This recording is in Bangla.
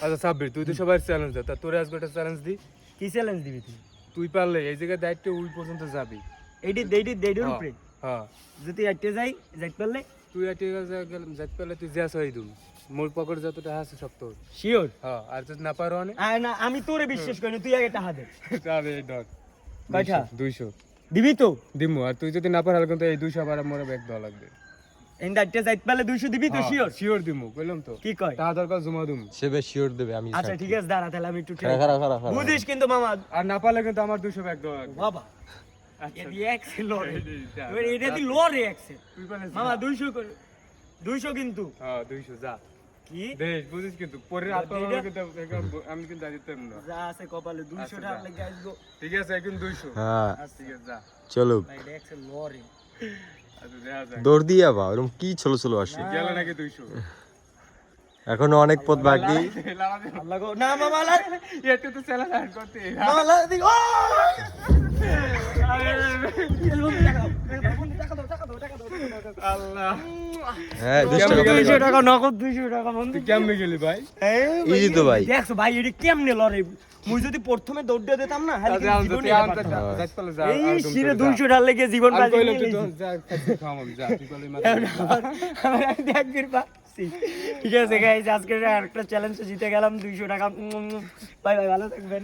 আচ্ছা সাব্বির, তুই তো সবার চ্যালেঞ্জ দে, তা তোরে আজকে একটা চ্যালেঞ্জ দি। কি চ্যালেঞ্জ দিবি তুই? তুই পারলে এই জায়গায় দায়িত্ব ওই পর্যন্ত যাবি। এইটির উপরে হ্যাঁ, যদি আটকে যাইতে পারলে তুই এটি যাইতে পারলে তুই জ্যাস হয়ে দিবি। মোর পকেট যতটা আছে সব তোর। শিওর? হ্যাঁ, আর যদি না পারো অনেক না আমি তোরে বিশ্বাস করি না, তুই আগে টাকা দে। তাহলে এই ধর কয়টা? 200 দিবি তো? দিমু। আর তুই যদি না পারলে কিন্তু এই 200 আবার মোরে ব্যাগ দেওয়া লাগবে। এন্ড আটকে যাইতে পারলে 200 দিবি তো? শিওর? শিওর দিমু, কইলাম তো। কি কয়? টাকা দরকার জমা দিমু। সে বেশ শিওর দেবে আমি আচ্ছা ঠিক আছে, দাঁড়া তাহলে আমি একটু খারা বুঝিস কিন্তু মামা। আর না পারলে কিন্তু আমার 200 ব্যাগ দেওয়া লাগবে। বাবা আচ্ছা, এদি এক্সেল লরে, যা, এটা দি লরে এক্সেল। তুই পারলে মামা 200 করে, 200 কিন্তু। হ্যাঁ 200 যা। কি দেখ বুঝিস কিন্তু পরে রাত পাবো কিন্তু আমি কিন্তু দাঁড়িয়ে পারবো না। যা আছে কপালে 200 টাকা লাগে আসবো। ঠিক আছে, এখন 200। হ্যাঁ ঠিক আছে যা। চলো ভাই এটা এক্সেল লরে। আচ্ছা দেখা যাক। দৌড় দিয়ে আবার ওরকম কি চলো চলো আসে গেল নাকি 200? এখনো অনেক পথ বাকি আল্লাহ গো, না মামা লা একটু তো চ্যালেঞ্জ আর করতে। মামা লা দি ও আল্লাহ, হ্যাঁ 200 টাকা 200 টাকা নগদ, 200 টাকা বন্ধু। তুই কেমনে গেলি ভাই? ইজি তো ভাই দেখছো ভাই এটা কেমনে লরে। মুই যদি প্রথমে দৌড় দিয়ে দিতাম না হলে জীবনে এই শিরে 200 টাকা লেগে জীবন আমি বাজি কইলাম তুই তো যা খাইতে খাওয়াম যা, তুই বলে মাত্র দেখবির পাচ্ছি। ঠিক আছে গাইস, আজকে একটা চ্যালেঞ্জ জিতে গেলাম 200 টাকা। বাই বাই, ভালো থাকবেন।